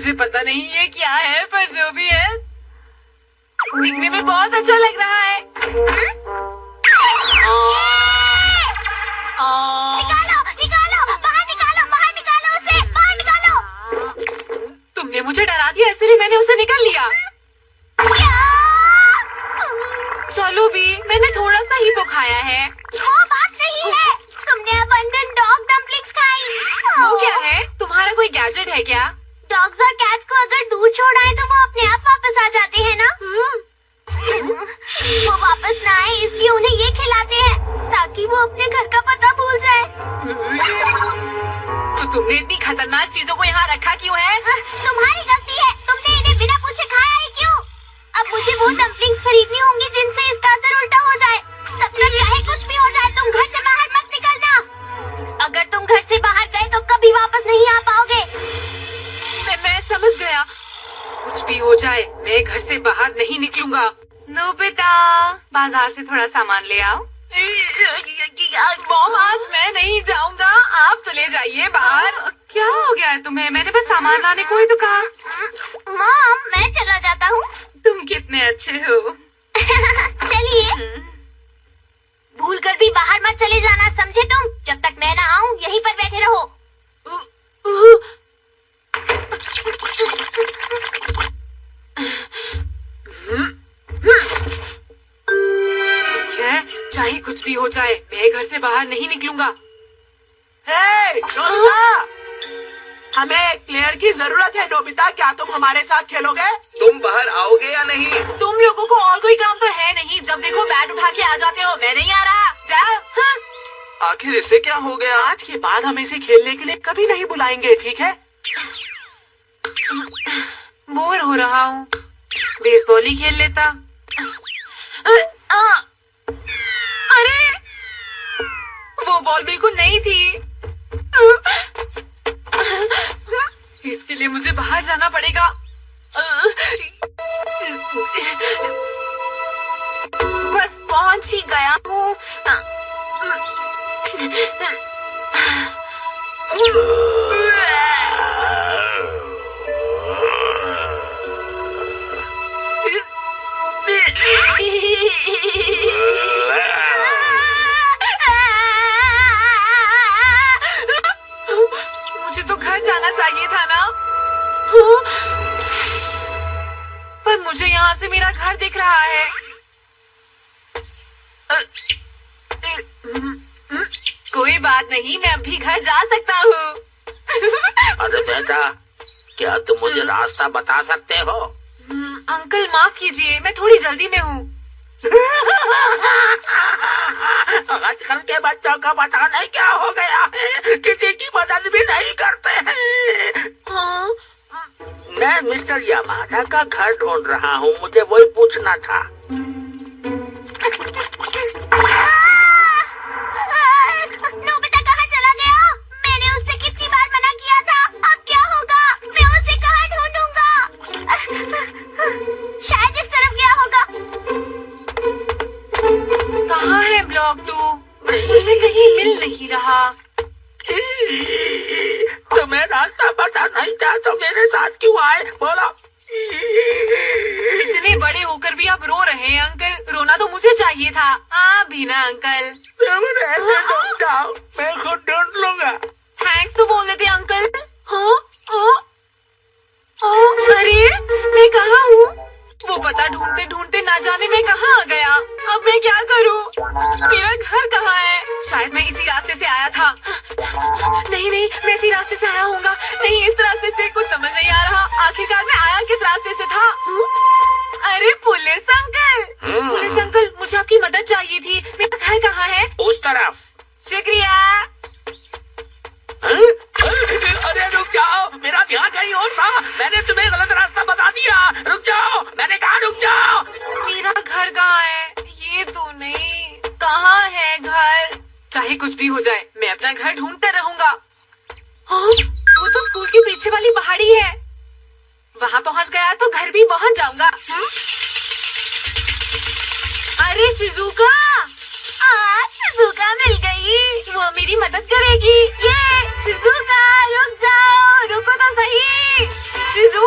मुझे पता नहीं ये क्या है, पर जो भी है दिखने में बहुत अच्छा लग रहा है। निकालो, निकालो, बाहर निकालो उसे, बाहर निकालो। तुमने मुझे डरा दिया, इसलिए मैंने उसे निकाल लिया। चलो भी, मैंने थोड़ा सा ही तो खाया है। वो बात नहीं है, तुमने अबंडन डॉग डम्पलिंग्स खाई। वो क्या है? तुम्हारा कोई गैजेट है क्या? डॉग्स और कैट्स को अगर दूर छोड़ आए तो वो अपने आप वापस आ जाते हैं ना। वो वापस ना आए इसलिए उन्हें ये खिलाते हैं ताकि वो अपने घर का पता भूल जाए। तो तुमने इतनी खतरनाक चीजों को यहाँ रखा क्यों है? तुम्हारी गलती है, तुमने इन्हें बिना पूछे खाया है क्यों? अब मुझे वो डम्पलिंग्स खरीदनी होंगी जिनसे इसका असर उल्टा हो जाए। तब तक चाहे कुछ भी हो जाए, तुम घर से बाहर मत निकलना। अगर तुम घर से बाहर गए तो कभी वापस नहीं आ पाओगे। मैं समझ गया। कुछ भी हो जाए, मैं घर से बाहर नहीं निकलूंगा। नो बेटा, बाजार से थोड़ा सामान ले आओ। मॉम, आज मैं नहीं जाऊंगा, आप चले जाइए बाहर। क्या हो गया है तुम्हें? मैंने बस सामान लाने को ही तो कहा। मॉम, मैं चला जाता हूँ। तुम कितने अच्छे हो। चलिए। भूल कर भी बाहर मत चले जाना, समझे तुम? जब तक मैं ना आऊँ यहीं पर बैठे रहो। ठीक है, चाहे कुछ भी हो जाए, मैं घर से बाहर नहीं निकलूंगा। हे, नोबिता! हमें प्लेयर की जरूरत है। नोबिता, क्या तुम हमारे साथ खेलोगे? तुम बाहर आओगे या नहीं? तुम लोगों को और कोई काम तो है नहीं? जब देखो बैट उठा के आ जाते हो। मैं नहीं आ रहा, जाओ। हाँ। आखिर इसे क्या हो गया? आज के बाद हम इसे खेलने के लिए कभी नहीं बुलाएंगे, ठीक है? बोर हो रहा हूँ, बेसबॉल ही खेल लेता। अरे, वो बॉल बिल्कुल नहीं थी। इसके लिए मुझे बाहर जाना पड़ेगा। बस पहुंच ही गया हूँ। मुझे तो घर जाना चाहिए था ना। पर मुझे यहाँ से मेरा घर दिख रहा है। कोई बात नहीं, मैं अभी घर जा सकता हूँ। अरे बेटा, क्या तुम मुझे रास्ता बता सकते हो? अंकल माफ कीजिए, मैं थोड़ी जल्दी में हूँ। आजकल के बच्चों का पता नहीं क्या हो गया है, किसी की मदद भी नहीं करते हैं। हाँ? मैं मिस्टर यामादा का घर ढूंढ रहा हूँ, मुझे वही पूछना था। नोबिता कहाँ चला गया? मैंने उससे कितनी बार मना किया था। अब क्या होगा? मैं उसे कहाँ ढूंढूंगा? शायद इस तरफ गया होगा। कहाँ है ब्लॉक 2? मुझे कहीं मिल नहीं रहा। तुम्हें रास्ता पता नहीं था तो मेरे साथ क्यों आए, बोलो? इतने बड़े होकर भी आप रो रहे हैं अंकल। रोना तो मुझे चाहिए था। आप भी ना अंकल। तुम रहने दो, जाओ, मैं खुद ढूंढ लूंगा। थैंक्स तो बोल देते अंकल। हाँ? अरे, मैं कहाँ हूँ? वो पता ढूंढते ढूंढते ना जाने मैं कहाँ आ गया। अब मैं क्या करूँ? मेरा घर कहाँ है? शायद मैं इसी रास्ते से आया था। नहीं, मैं इसी रास्ते से आया होऊंगा। नहीं, इस रास्ते से। कुछ समझ नहीं आ रहा। आखिरकार मैं आया किस रास्ते से था? अरे पुलिस अंकल! पुलिस अंकल, मुझे आपकी मदद चाहिए थी। मेरा घर कहाँ है? उस तरफ। शुक्रिया। अरे रुक जाओ, मेरा ध्यान कहीं और था। मैंने तुम्हें गलत रास्ता बता दिया। रुक जाओ, मैंने कहा रुक जाओ। मेरा घर कहाँ है? ये तो नहीं। कहाँ है घर? चाहे कुछ भी हो जाए, मैं अपना घर ढूंढता रहूंगा। हाँ, वो तो स्कूल के पीछे वाली पहाड़ी है। वहाँ पहुँच गया तो घर भी पहुँच जाऊंगा। अरे शिजुका! शिजुका मिल गई। वो मेरी मदद करेगी। ये शिजुका, रुक जाओ, रुको तो सही। शिजुका!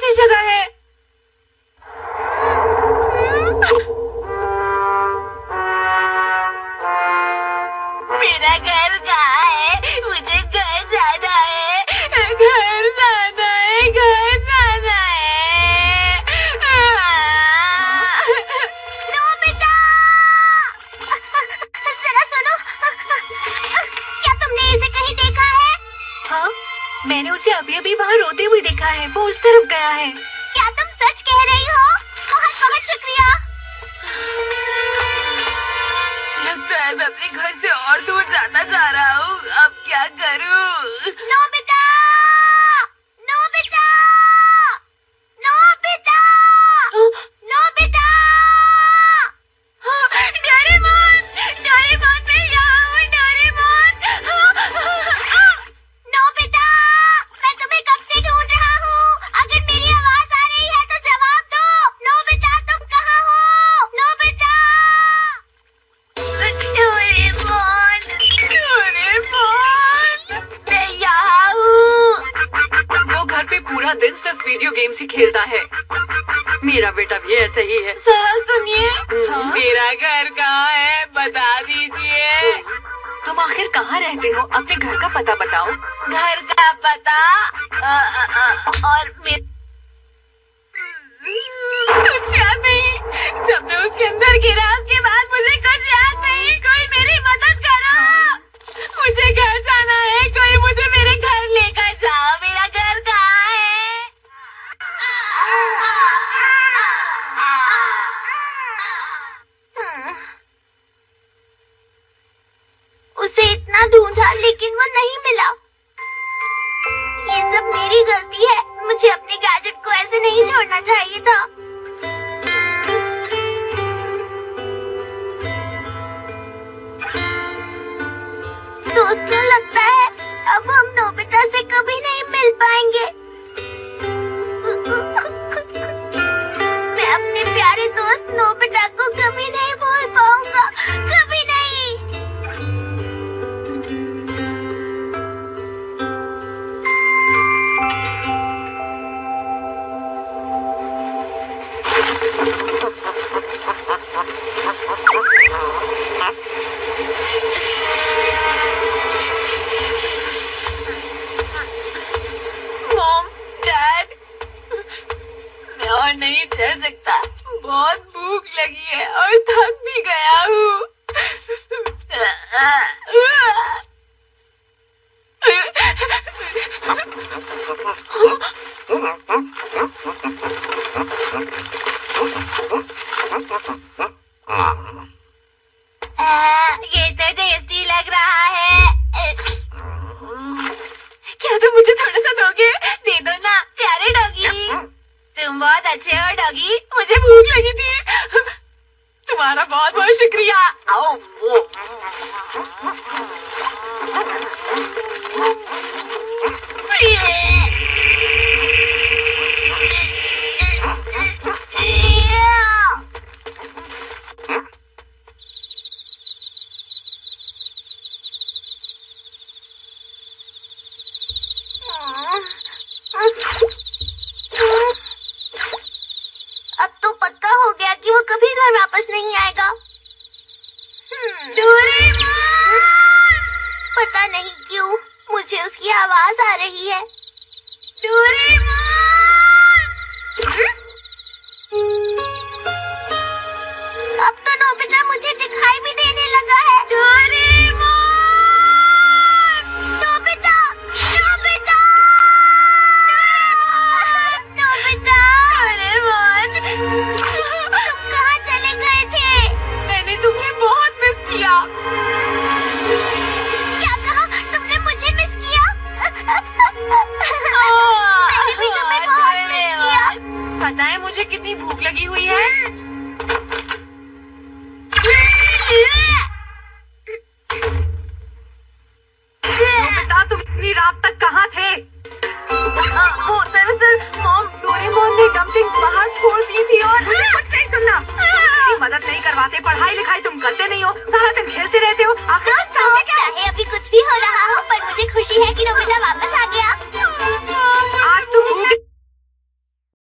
सी जगह है? मेरा घर कहाँ है? मुझे घर जाना है। घर जाना है, घर जाना है। नोबिता! जरा सुनो, क्या तुमने इसे कहीं देखा है? हाँ, मैंने उसे अभी अभी बाहर रोते हुए देखा है। वो उस तरफ गया है। क्या तुम सच कह रही हो? बहुत बहुत शुक्रिया। लगता है मैं अपने घर से और दूर जाता जा रहा हूँ। अब क्या करूँ? Nobita! Nobita! Nobita! Nobita! Doraemon! Doraemon, मैं यहाँ हूँ, डोरेमोन! नोबिता! मैं तुम्हें कब से ढूंढ रहा हूँ। अगर मेरी आवाज आ रही है तो जवाब दो। नोबिता, तुम कहाँ हो? नोबिता! डोरेमोन! डोरेमोन! मैं यहाँ हूँ। वो घर पे पूरा दिन सिर्फ वीडियो गेम्स ही खेलता है। मेरा बेटा भी ऐसा ही है। जरा सुनिए, मेरा घर कहाँ है? बता दीजिए। तुम आखिर कहाँ रहते हो? अपने घर का पता बताओ। घर का पता और कुछ याद नहीं। जब मैं उसके अंदर गिरा उसके बाद मुझे कुछ याद नहीं। कोई मेरी मदद करो। मुझे घर जाना है। कोई मुझे मेरे घर लेकर जाओ। मेरा घर कहाँ है? उसे इतना ढूंढा लेकिन वो नहीं मिला। ये सब मेरी गलती है। मुझे अपने गैजेट को ऐसे नहीं छोड़ना चाहिए था। दोस्तों, लगता है अब हम नोबिता से कभी नहीं मिल पाएंगे। मैं अपने प्यारे दोस्त नोबिता को कभी नहीं भूल पाऊंगा। कभी नहीं। मॉम, डैड, मैं और नहीं चल सकता। बहुत भूख लगी है और थक भी गया हूँ। ये तो टेस्टी लग रहा है। क्या तुम मुझे थोड़ा सा दोगे? दे दो ना, प्यारे डॉगी। तुम बहुत अच्छे हो डॉगी। मुझे भूख लगी थी। तुम्हारा बहुत बहुत शुक्रिया। आओ। अब तो पक्का हो गया कि वो कभी घर वापस नहीं आएगा। डोरेमोन! पता नहीं क्यों मुझे उसकी आवाज आ रही है। डोरेमोन! अब तो नोबिता मुझे दिखाई भी देने लगा है। Doraemon! Nobita! Nobita! Nobita! Doraemon! तुम कहाँ चले गए थे? मैंने तुम्हें बहुत मिस किया। क्या कहा? तुमने मुझे मिस किया? मैंने भी तुम्हें बहुत मिस किया। पता है मुझे कितनी भूख लगी हुई है?